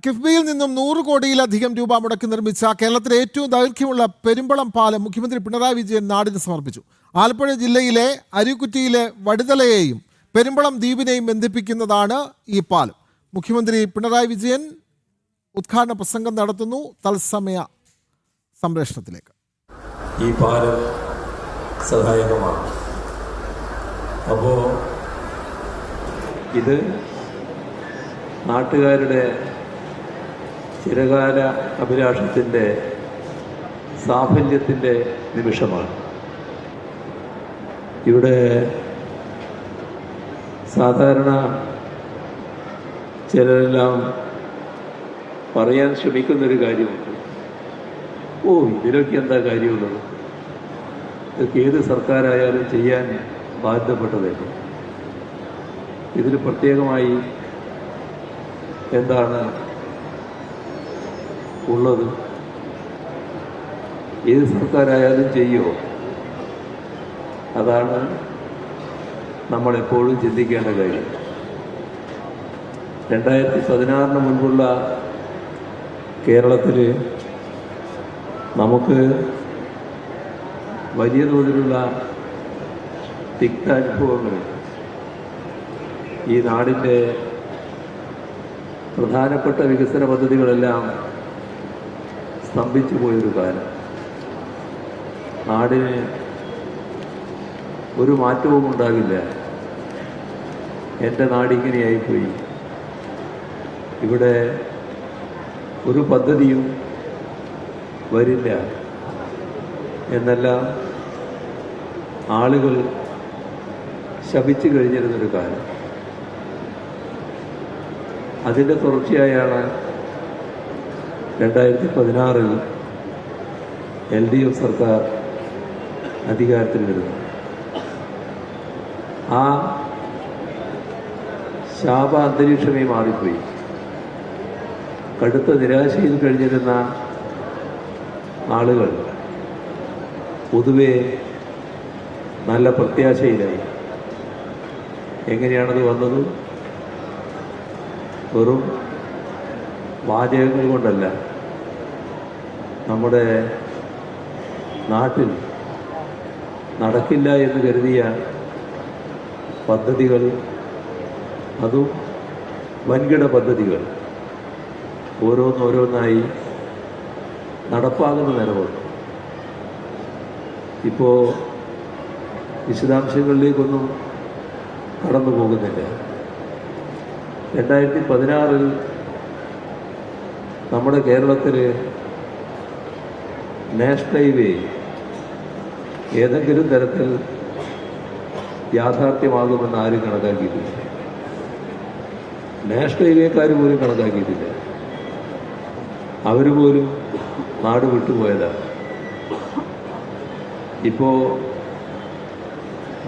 കിഫ്ബിയിൽ നിന്നും 100 കോടിയിലധികം രൂപ മുടക്കി നിർമ്മിച്ച കേരളത്തിലെ ഏറ്റവും ദൈർഘ്യമുള്ള പെരുമ്പളം പാലം മുഖ്യമന്ത്രി പിണറായി വിജയൻ നാടിന് സമർപ്പിച്ചു. ആലപ്പുഴ ജില്ലയിലെ അരുക്കുറ്റിയിലെ വടുതലയെയും പെരുമ്പളം ദ്വീപിനെയും ബന്ധിപ്പിക്കുന്നതാണ് ഈ പാലം. മുഖ്യമന്ത്രി പിണറായി വിജയൻ ഉദ്ഘാടന പ്രസംഗം നടത്തുന്നു. തത്സമയ സംപ്രേഷണത്തിലേക്ക്. ഈ പാലം സഹായകമാണ്. അപ്പോൾ ഇത് നാട്ടുകാരുടെ ചിരകാല അഭിലാഷത്തിൻ്റെ സാഫല്യത്തിൻ്റെ നിമിഷമാണ്. ഇവിടെ സാധാരണ ചിലരെല്ലാം പറയാൻ ശ്രമിക്കുന്നൊരു കാര്യമുണ്ട്. ഇതിലൊക്കെ എന്താ കാര്യമുള്ളത്? ഇതൊക്കെ ഏത് സർക്കാരായാലും ചെയ്യാൻ ബാധ്യതപ്പെട്ടതല്ലേ. ഇതിൽ പ്രത്യേകമായി എന്താണ് ഉള്ളത്? ഏത് സർക്കാരായാലും ചെയ്യുമോ? അതാണ് നമ്മളെപ്പോഴും ചിന്തിക്കേണ്ട കാര്യം. 2016 മുൻപുള്ള കേരളത്തിൽ നമുക്ക് വലിയ തോതിലുള്ള തിക്താനുഭവങ്ങൾ ഈ നാടിൻ്റെ പ്രധാനപ്പെട്ട വികസന പദ്ധതികളെല്ലാം സ്തംഭിച്ചു പോയൊരു കാലം. നാടിന് ഒരു മാറ്റവും ഉണ്ടാകില്ല. എൻ്റെ നാടിങ്ങനെയായിപ്പോയി, ഇവിടെ ഒരു പദ്ധതിയും വരില്ല എന്നെല്ലാം ആളുകൾ ശപിച്ചു കഴിഞ്ഞിരുന്നൊരു കാലം. അതിൻ്റെ തുടർച്ചയായാണ് 2016 LDF സർക്കാർ അധികാരത്തിൽ വരുന്നത്. ആ ശാപ അന്തരീക്ഷമേ മാറിപ്പോയി. കടുത്ത നിരാശയിൽ കഴിഞ്ഞിരുന്ന ആളുകൾ പൊതുവെ നല്ല പ്രത്യാശയിലായി. എങ്ങനെയാണത് വന്നത്? വെറും വാചകങ്ങൾ കൊണ്ടല്ല. നമ്മുടെ നാട്ടിൽ നടക്കില്ല എന്ന് കരുതിയ പദ്ധതികൾ, അതും വൻകിട പദ്ധതികൾ ഓരോന്നോരോന്നായി നടപ്പാകുന്ന നിലവുണ്ട്. ഇപ്പോൾ വിശദാംശങ്ങളിലേക്കൊന്നും കടന്നു പോകുന്നില്ല. 2016 നമ്മുടെ കേരളത്തിൽ നാഷണൽ ഹൈവേ ഏതെങ്കിലും തരത്തിൽ യാഥാർത്ഥ്യമാകുമെന്ന് ആരും കണക്കാക്കിയിട്ടില്ല. നാഷണൽ ഹൈവേക്കാർ പോലും കണക്കാക്കിയിട്ടില്ല. അവർ പോലും നാട് വിട്ടുപോയതാണ്. ഇപ്പോൾ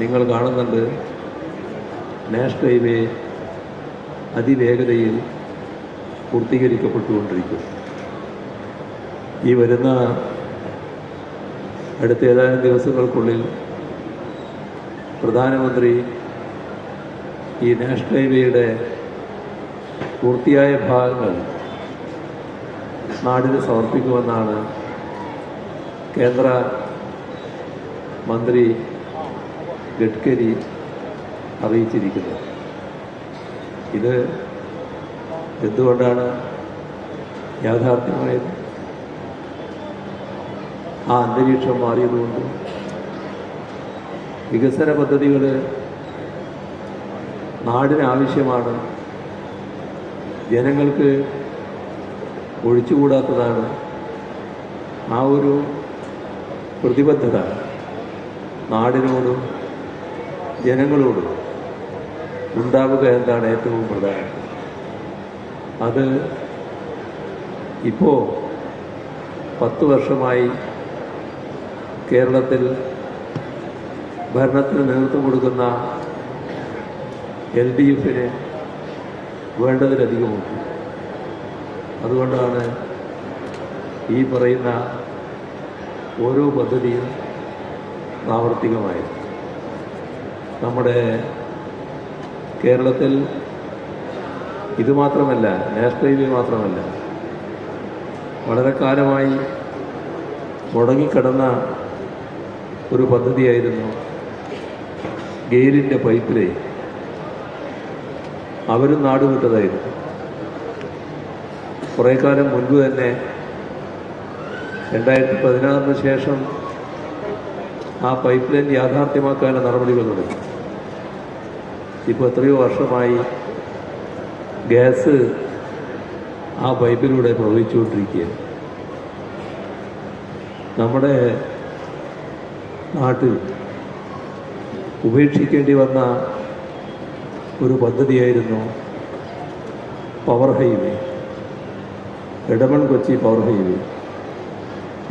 നിങ്ങൾ കാണുന്നുണ്ട്, നാഷണൽ ഹൈവേ അതിവേഗതയിൽ പൂർത്തീകരിക്കപ്പെട്ടുകൊണ്ടിരിക്കുന്നു. ഈ വരുന്ന അടുത്ത ഏതാനും ദിവസങ്ങൾക്കുള്ളിൽ പ്രധാനമന്ത്രി ഈ നാഷണൽ ഹൈവേയുടെ പൂർത്തിയായ ഭാഗങ്ങൾ നാടിന് സമർപ്പിക്കുമെന്നാണ് കേന്ദ്ര മന്ത്രി ഗഡ്കരി അറിയിച്ചിരിക്കുന്നത്. ഇത് എന്തുകൊണ്ടാണ് യാഥാർത്ഥ്യമായത്? ആ അന്തരീക്ഷം മാറിയതുകൊണ്ട്. വികസന പദ്ധതികൾ നാടിനാവശ്യമാണ്, ജനങ്ങൾക്ക് ഒഴിച്ചുകൂടാത്തതാണ്. ആ ഒരു പ്രതിബദ്ധത നാടിനോടും ജനങ്ങളോടും ഉണ്ടാവുക എന്നതാണ് ഏറ്റവും പ്രധാനം. അത് ഇപ്പോൾ 10 വർഷമായി കേരളത്തിൽ ഭരണത്തിന് നേതൃത്വം കൊടുക്കുന്ന LDFന് വേണ്ടതിലധികമുണ്ട്. അതുകൊണ്ടാണ് ഈ പറയുന്ന ഓരോ പദ്ധതിയും പ്രാവർത്തികമായത്. നമ്മുടെ കേരളത്തിൽ ഇതുമാത്രമല്ല, നാഷണൽ ഹൈവേ മാത്രമല്ല, വളരെ കാലമായി മുടങ്ങിക്കിടന്ന ഒരു പദ്ധതിയായിരുന്നു ഗെയിലിൻ്റെ പൈപ്പ് ലൈൻ. അവരും നാടുവിട്ടതായിരുന്നു. കുറേ കാലം മുൻപ് തന്നെ 2016 ശേഷം ആ പൈപ്പ് ലൈൻ യാഥാർത്ഥ്യമാക്കാനുള്ള നടപടികൾ തുടങ്ങി. ഇപ്പോൾ എത്രയോ വർഷമായി ഗ്യാസ് ആ പൈപ്പിലൂടെ പ്രവഹിച്ചുകൊണ്ടിരിക്കുകയാണ്. നമ്മുടെ നാട്ടിൽ ഉപേക്ഷിക്കേണ്ടി വന്ന ഒരു പദ്ധതിയായിരുന്നു power highway, Edamon Kochi power highway.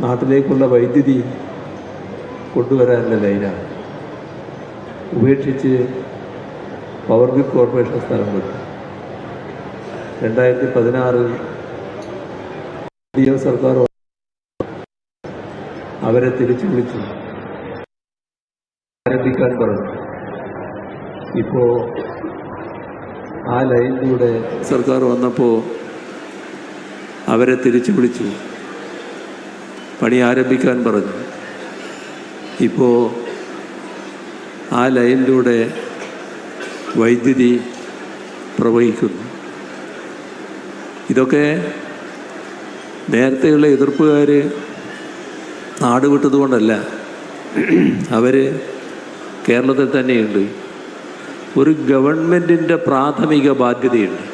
നാട്ടിലേക്കുള്ള വൈദ്യുതി കൊണ്ടുവരാനുള്ള ലൈനാണ്. ഉപേക്ഷിച്ച് പവർ ഗ്രിഡ് കോർപ്പറേഷൻ സ്ഥലം വിട്ടു. 2016 സർക്കാർ അവരെ തിരിച്ചു വിളിച്ചു ആരംഭിക്കാൻ പറഞ്ഞു. ഇപ്പോൾ ആ ലൈനിലൂടെ സർക്കാർ വന്നപ്പോൾ അവരെ തിരിച്ചു വിളിച്ചു പണി ആരംഭിക്കാൻ പറഞ്ഞു. ഇപ്പോൾ ആ ലൈനിലൂടെ വൈദ്യുതി പ്രവഹിക്കുന്നു. ഇതൊക്കെ നേരത്തെയുള്ള എതിർപ്പുകാർ നാട് വിട്ടതുകൊണ്ടല്ല, അവർ കേരളത്തിൽ തന്നെയുണ്ട്. ഒരു ഗവൺമെൻറ്റിൻ്റെ പ്രാഥമിക ബാധ്യതയുണ്ട്.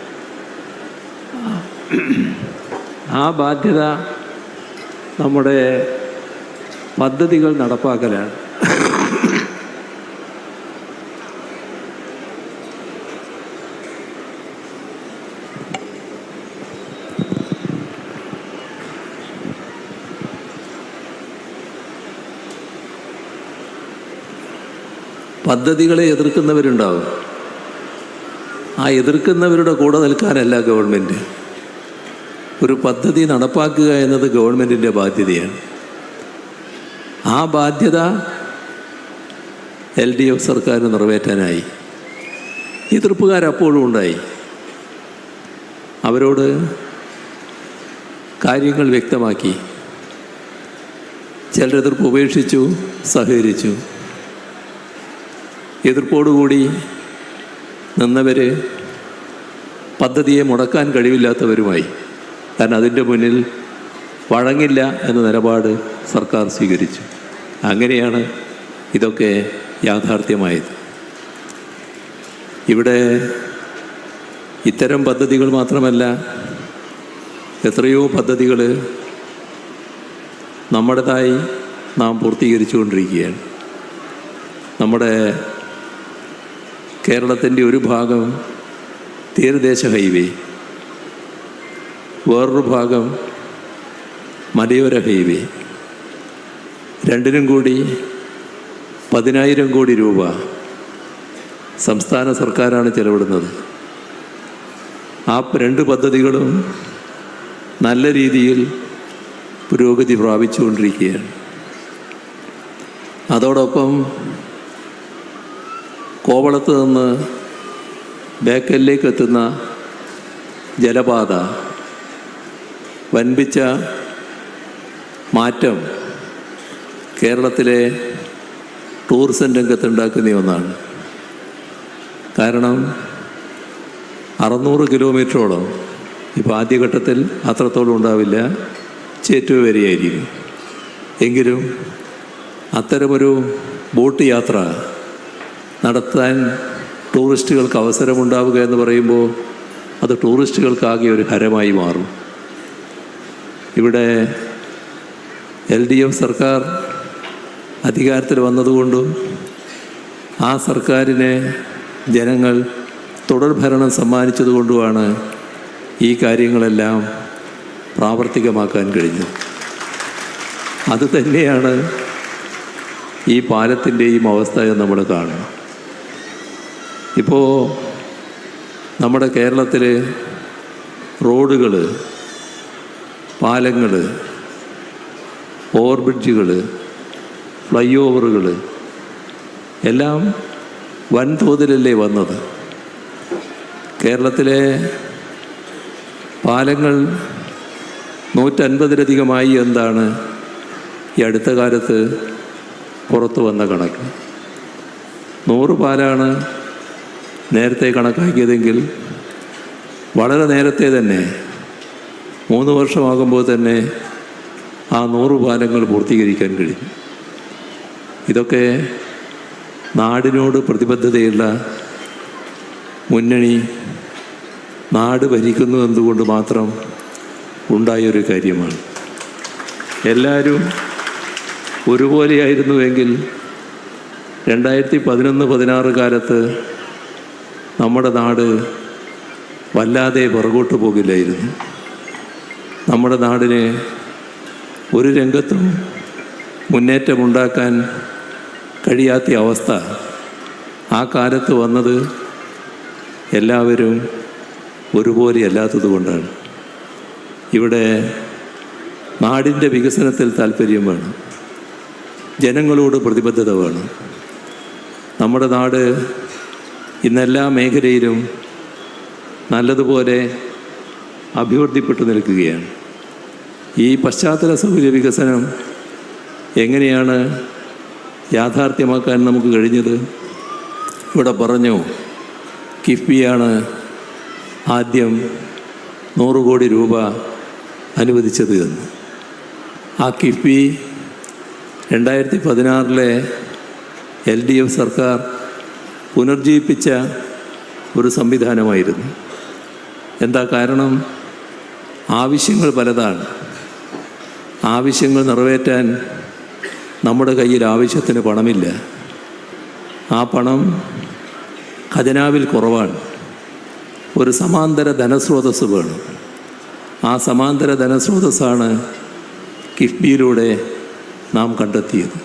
ആ ബാധ്യത നമ്മുടെ പദ്ധതികൾ നടപ്പാക്കലാണ്. പദ്ധതികളെ എതിർക്കുന്നവരുണ്ടാവും. ആ എതിർക്കുന്നവരുടെ കൂടെ നിൽക്കാനല്ല ഗവൺമെൻറ്. ഒരു പദ്ധതി നടപ്പാക്കുക എന്നത് ഗവൺമെൻറ്റിൻ്റെ ബാധ്യതയാണ്. ആ ബാധ്യത LDF സർക്കാർ നിറവേറ്റാനായി. എതിർപ്പുകാരപ്പോഴും ഉണ്ടായി. അവരോട് കാര്യങ്ങൾ വ്യക്തമാക്കി. ചിലർ എതിർപ്പ് ഉപേക്ഷിച്ചു, സഹകരിച്ചു. എതിർപ്പോടുകൂടി നിന്നവർ പദ്ധതിയെ മുടക്കാൻ കഴിവില്ലാത്തവരുമായി. കാരണം അതിൻ്റെ മുന്നിൽ വഴങ്ങില്ല എന്ന നിലപാട് സർക്കാർ സ്വീകരിച്ചു. അങ്ങനെയാണ് ഇതൊക്കെ യാഥാർത്ഥ്യമായത്. ഇവിടെ ഇത്തരം പദ്ധതികൾ മാത്രമല്ല, എത്രയോ പദ്ധതികൾ നമ്മുടേതായി നാം പൂർത്തീകരിച്ചുകൊണ്ടിരിക്കുകയാണ്. നമ്മുടെ കേരളത്തിൻ്റെ ഒരു ഭാഗം തീരദേശ ഹൈവേ, വേറൊരു ഭാഗം മലയോര ഹൈവേ. രണ്ടിനും കൂടി 10,000 കോടി രൂപ സംസ്ഥാന സർക്കാരാണ് ചെലവിടുന്നത്. ആ 2 പദ്ധതികളും നല്ല രീതിയിൽ പുരോഗതി പ്രാപിച്ചുകൊണ്ടിരിക്കുകയാണ്. അതോടൊപ്പം കോവളത്ത് നിന്ന് ബേക്കലിലേക്ക് എത്തുന്ന ജലപാത വൻപിച്ച മാറ്റം കേരളത്തിലെ ടൂറിസം രംഗത്തുണ്ടാക്കുന്ന ഒന്നാണ്. കാരണം 600 കിലോമീറ്ററോളം, ഇപ്പോൾ ആദ്യഘട്ടത്തിൽ അത്രത്തോളം ഉണ്ടാവില്ല, ചേറ്റുവ വരെയായിരിക്കും. എങ്കിലും അത്തരമൊരു ബോട്ട് യാത്ര നടത്താൻ ടൂറിസ്റ്റുകൾക്ക് അവസരമുണ്ടാവുക എന്ന് പറയുമ്പോൾ അത് ടൂറിസ്റ്റുകൾക്കാകെ ഒരു ഹരമായി മാറും. ഇവിടെ LDF സർക്കാർ അധികാരത്തിൽ വന്നതുകൊണ്ടും ആ സർക്കാരിനെ ജനങ്ങൾ തുടർഭരണം സമ്മാനിച്ചതുകൊണ്ടുമാണ് ഈ കാര്യങ്ങളെല്ലാം പ്രാവർത്തികമാക്കാൻ കഴിഞ്ഞത്. അത് തന്നെയാണ് ഈ പാലത്തിൻ്റെയും അവസ്ഥ എന്ന് നമ്മൾ കാണണം. ഇപ്പോൾ നമ്മുടെ കേരളത്തിൽ റോഡുകൾ, പാലങ്ങൾ, ഓവർബ്രിഡ്ജുകൾ, ഫ്ലൈ ഓവറുകൾ എല്ലാം വൻതോതിലല്ലേ വന്നത്. കേരളത്തിലെ പാലങ്ങൾ 150-ലധികമായി എന്താണ് ഈ അടുത്ത കാലത്ത് പുറത്തു വന്ന കണക്ക്. 100 പാലാണ് നേരത്തെ കണക്കാക്കിയതെങ്കിൽ വളരെ നേരത്തെ തന്നെ 3 വർഷമാകുമ്പോൾ തന്നെ ആ 100 പാലങ്ങൾ പൂർത്തീകരിക്കാൻ കഴിയും. ഇതൊക്കെ നാടിനോട് പ്രതിബദ്ധതയുള്ള മുന്നണി നാട് ഭരിക്കുന്നു എന്നതുകൊണ്ട് മാത്രം ഉണ്ടായൊരു കാര്യമാണ്. എല്ലാവരും ഒരുപോലെയായിരുന്നുവെങ്കിൽ 2011-16 കാലത്ത് നമ്മുടെ നാട് വല്ലാതെ പുറകോട്ട് പോകില്ലായിരുന്നു. നമ്മുടെ നാടിന് ഒരു രംഗത്തും മുന്നേറ്റമുണ്ടാക്കാൻ കഴിയാത്ത അവസ്ഥ ആ കാലത്ത് വന്നത് എല്ലാവരും ഒരുപോലെ അല്ലാത്തത് കൊണ്ടാണ്. ഇവിടെ നാടിൻ്റെ വികസനത്തിൽ താല്പര്യം വേണം, ജനങ്ങളോട് പ്രതിബദ്ധത വേണം. നമ്മുടെ നാട് ഇന്നെല്ലാ മേഖലയിലും നല്ലതുപോലെ അഭിവൃദ്ധിപ്പെട്ടു നിൽക്കുകയാണ്. ഈ പശ്ചാത്തല സൗകര്യ വികസനം എങ്ങനെയാണ് യാഥാർത്ഥ്യമാക്കാൻ നമുക്ക് കഴിഞ്ഞത്? ഇവിടെ പറഞ്ഞു, കിഫ്ബിയാണ് ആദ്യം 100 കോടി രൂപ അനുവദിച്ചത് എന്ന്. ആ കിഫ്ബി 2016 LDF സർക്കാർ പുനർജീവിപ്പിച്ച ഒരു സംവിധാനമായിരുന്നു. എന്താ കാരണം? ആവശ്യങ്ങൾ പലതാണ്. ആവശ്യങ്ങൾ നിറവേറ്റാൻ നമ്മുടെ കയ്യിൽ ആവശ്യത്തിന് പണമില്ല. ആ പണം ഖജനാവിൽ കുറവാണ്. ഒരു സമാന്തര ധനസ്രോതസ്സ് വേണം. ആ സമാന്തര ധനസ്രോതസ്സാണ് കിഫ്ബിയിലൂടെ നാം കണ്ടെത്തിയത്.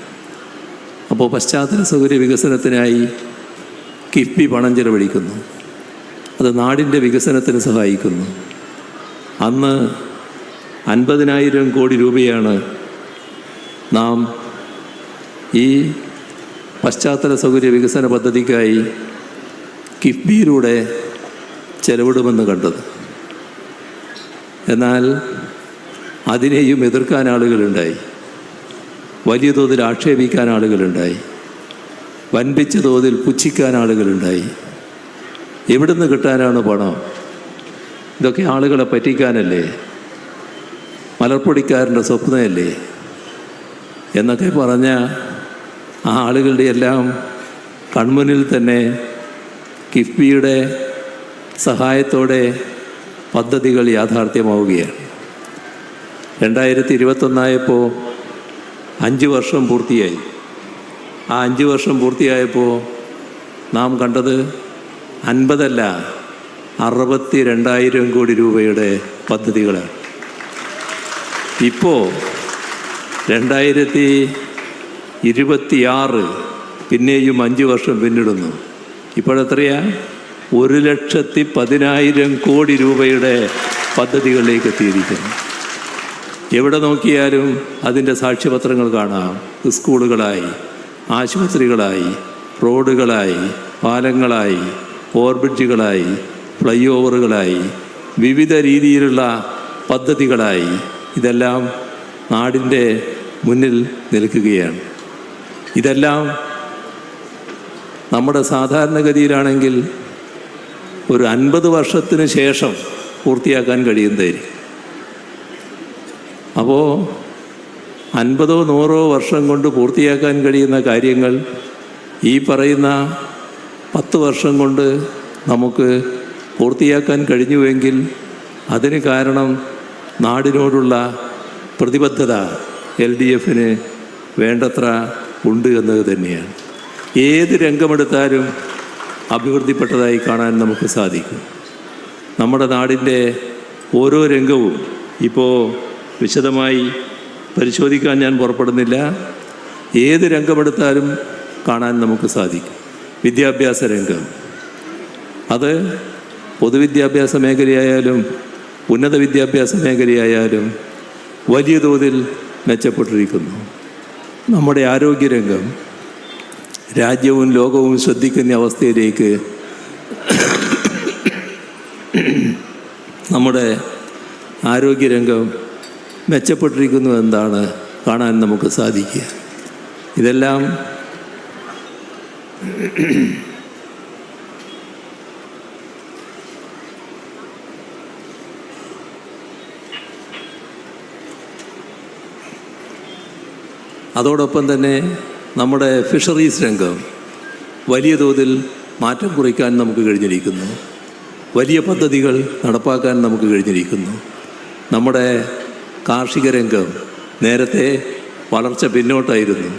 അപ്പോൾ പശ്ചാത്തല സൗകര്യ വികസനത്തിനായി കിഫ്ബി പണം ചെലവഴിക്കുന്നു. അത് നാടിൻ്റെ വികസനത്തിന് സഹായിക്കുന്നു. അന്ന് 50,000 കോടി രൂപയാണ് നാം ഈ പശ്ചാത്തല സൗകര്യ വികസന പദ്ധതിക്കായി കിഫ്ബിയിലൂടെ ചെലവിടുമെന്ന് കണ്ടത്. എന്നാൽ അതിനെയും എതിർക്കാൻ ആളുകളുണ്ടായി, വലിയ തോതിൽ ആക്ഷേപിക്കാൻ ആളുകളുണ്ടായി, വൻപിച്ച തോതിൽ പുച്ഛിക്കാൻ ആളുകളുണ്ടായി. എവിടുന്ന് കിട്ടാനാണ് പണം? ഇതൊക്കെ ആളുകളെ പറ്റിക്കാനല്ലേ, മലർപ്പൊടിക്കാരൻ്റെ സ്വപ്നമല്ലേ എന്നൊക്കെ പറഞ്ഞ ആ ആളുകളുടെ എല്ലാം കൺമുന്നിൽ തന്നെ കിഫ്ബിയുടെ സഹായത്തോടെ പദ്ധതികൾ യാഥാർത്ഥ്യമാവുകയാണ്. 2021 5 വർഷം പൂർത്തിയായി. ആ 5 വർഷം പൂർത്തിയായപ്പോൾ നാം കണ്ടത് 50 അല്ല 62,000 കോടി രൂപയുടെ പദ്ധതികളാണ്. ഇപ്പോൾ 2026 പിന്നെയും 5 വർഷം പിന്നിടുന്നു. ഇപ്പോഴെത്രയാ? 1,10,000 കോടി രൂപയുടെ പദ്ധതികളിലേക്ക് എത്തിയിരിക്കുന്നു. എവിടെ നോക്കിയാലും അതിൻ്റെ സാക്ഷ്യപത്രങ്ങൾ കാണാം. സ്കൂളുകളായി, ആശുപത്രികളായി, റോഡുകളായി, പാലങ്ങളായി, ഓവർബ്രിഡ്ജുകളായി, ഫ്ലൈ ഓവറുകളായി, വിവിധ രീതിയിലുള്ള പദ്ധതികളായി ഇതെല്ലാം നാടിൻ്റെ മുന്നിൽ നിൽക്കുകയാണ്. ഇതെല്ലാം നമ്മുടെ സാധാരണഗതിയിലാണെങ്കിൽ ഒരു 50 വർഷത്തിന് ശേഷം പൂർത്തിയാക്കാൻ കഴിയുന്നതായിരിക്കും. അപ്പോൾ 50-100 വർഷം കൊണ്ട് പൂർത്തിയാക്കാൻ കഴിയുന്ന കാര്യങ്ങൾ ഈ പറയുന്ന 10 വർഷം കൊണ്ട് നമുക്ക് പൂർത്തിയാക്കാൻ കഴിഞ്ഞുവെങ്കിൽ അതിന് കാരണം നാടിനോടുള്ള പ്രതിബദ്ധത LDFന് വേണ്ടത്ര ഉണ്ട് എന്നത് തന്നെയാണ്. ഏത് രംഗമെടുത്താലും അഭിവൃദ്ധിപ്പെട്ടതായി കാണാൻ നമുക്ക് സാധിക്കും. നമ്മുടെ നാടിൻ്റെ ഓരോ രംഗവും ഇപ്പോൾ വിശദമായി പരിശോധിക്കാൻ ഞാൻ പുറപ്പെടുന്നില്ല. ഏത് രംഗമെടുത്താലും കാണാൻ നമുക്ക് സാധിക്കും. വിദ്യാഭ്യാസ രംഗം, അത് പൊതുവിദ്യാഭ്യാസ മേഖലയായാലും ഉന്നത വിദ്യാഭ്യാസ മേഖലയായാലും വലിയ തോതിൽ മെച്ചപ്പെട്ടിരിക്കുന്നു. നമ്മുടെ ആരോഗ്യരംഗം രാജ്യവും ലോകവും ശ്രദ്ധിക്കുന്ന അവസ്ഥയിലേക്ക് നമ്മുടെ ആരോഗ്യരംഗം മെച്ചപ്പെട്ടിരിക്കുന്നു എന്നാണ് കാണാൻ നമുക്ക് സാധിക്കുക. ഇതെല്ലാം അതോടൊപ്പം തന്നെ നമ്മുടെ ഫിഷറീസ് രംഗം വലിയ തോതിൽ മാറ്റം കുറിക്കാൻ നമുക്ക് കഴിഞ്ഞിരിക്കുന്നു. വലിയ പദ്ധതികൾ നടപ്പാക്കാൻ നമുക്ക് കഴിഞ്ഞിരിക്കുന്നു. നമ്മുടെ കാർഷിക രംഗം നേരത്തെ വളർച്ച പിന്നോട്ടായിരുന്നു.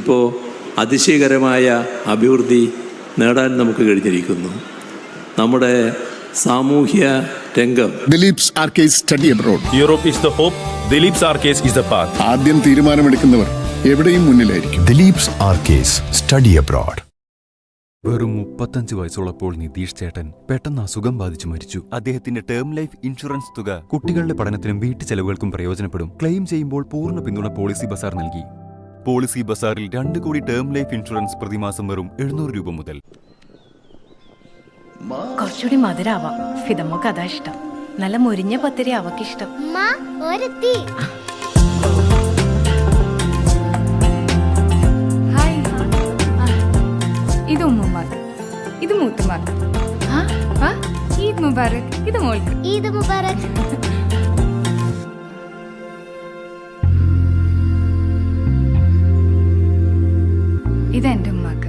ഇപ്പോൾ അതിശയകരമായ അഭിവൃദ്ധി നേടാൻ നമുക്ക് കഴിഞ്ഞിരിക്കുന്നു. നമ്മുടെ സാമൂഹ്യ രംഗം ദിലീപ്സ് ആർക്കേസ് study abroad. Europe is the hope. Dileep's Arcase is the path. ആദ്യം തീരുമാനമെടുക്കുന്നവർ എവിടെയും മുന്നിലായിരിക്കും. ദിലീപ്സ് ആർക്കേസ് സ്റ്റഡി അബ്രോഡ്. വെറും 35 വയസ്സുള്ളപ്പോൾ നിതീഷ് ചേട്ടൻ പെട്ടെന്ന് അസുഖം ബാധിച്ചു മരിച്ചു. അദ്ദേഹത്തിന്റെ ടേം ലൈഫ് ഇൻഷുറൻസ് തുക കുട്ടികളുടെ പഠനത്തിനും വീട്ടു ചെലവുകൾക്കും പ്രയോജനപ്പെടും. ക്ലെയിം ചെയ്യുമ്പോൾ പൂർണ്ണ പിന്തുണ പോളിസി ബസാർ നൽകി. പോളിസി ബസാറിൽ 2 കോടി ടേം ലൈഫ് ഇൻഷുറൻസ് പ്രതിമാസം വെറും 700 രൂപ മുതൽ. കുറച്ചുകൂടി മധുരാവാം. ഫിദമ്മക്ക് അതാ ഇഷ്ടം. നല്ല മുരിഞ്ഞ പത്തിരി അവക്കിഷ്ടം. ഹായ്, ഇത് ഉമ്മുമാക്ക്, ഇത് മൂത്തുമാക്ക്. ഈദ് മുബാറക്. ഇത് മോൾക്ക്. ഈദ് മുബാറക്. ഇത് എന്റെ ഉമ്മാക്ക്.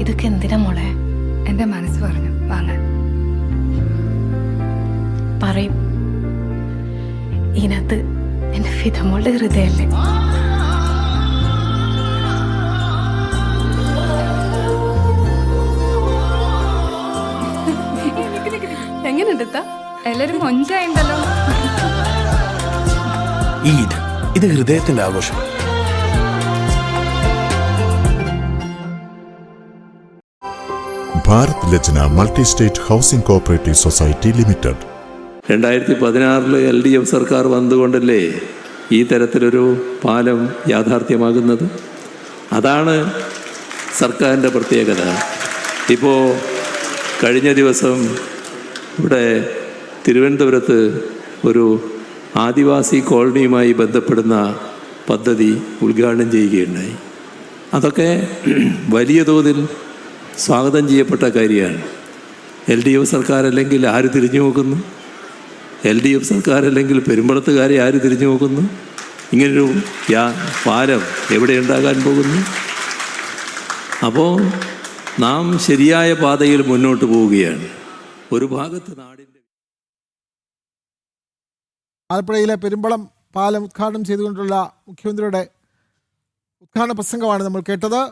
ഇതൊക്കെ എന്തിനാ മോളെ? എന്റെ മനസ്സ് പറഞ്ഞു വാങ്ങാൻ. പറയും. ഇതിനകത്ത് എന്റെ ഫിദമ്മളുടെ ഹൃദയല്ലേ? എങ്ങനെയുണ്ട്? എല്ലാരും മൊഞ്ചായിണ്ടല്ലോ. ഈദ്, ഇത് ഹൃദയത്തിന്റെ ആഘോഷം. Bharat Lajna multi state housing cooperative society limited. 2016 LDF സർക്കാർ വന്നുകൊണ്ടല്ലേ ഈ തരത്തിലൊരു പാലം യാഥാർത്ഥ്യമാകുന്നത്. അതാണ് സർക്കാരിൻ്റെ പ്രത്യേകത. ഇപ്പോൾ കഴിഞ്ഞ ദിവസം ഇവിടെ തിരുവനന്തപുരത്ത് ഒരു ആദിവാസി കോളനിയുമായി ബന്ധപ്പെടുന്ന പദ്ധതി ഉദ്ഘാടനം ചെയ്യുകയുണ്ടായി. അതൊക്കെ വലിയ തോതിൽ സ്വാഗതം ചെയ്യപ്പെട്ട കാര്യമാണ്. LDF സർക്കാരല്ലെങ്കിൽ ആര് തിരിഞ്ഞു നോക്കുന്നു? LDF സർക്കാരല്ലെങ്കിൽ പെരുമ്പടത്തുകാരെ ആര് തിരിഞ്ഞു നോക്കുന്നു? ഇങ്ങനൊരു പാലം എവിടെ ഉണ്ടാകാൻ പോകുന്നു? അപ്പോൾ നാം ശരിയായ പാതയിൽ മുന്നോട്ട് പോവുകയാണ്. ഒരു ഭാഗത്ത് നാടിൻ്റെ ആലപ്പുഴയിലെ പെരുമ്പളം പാലം ഉദ്ഘാടനം ചെയ്തുകൊണ്ടുള്ള മുഖ്യമന്ത്രിയുടെ ഉദ്ഘാടന പ്രസംഗമാണ് നമ്മൾ കേട്ടത്.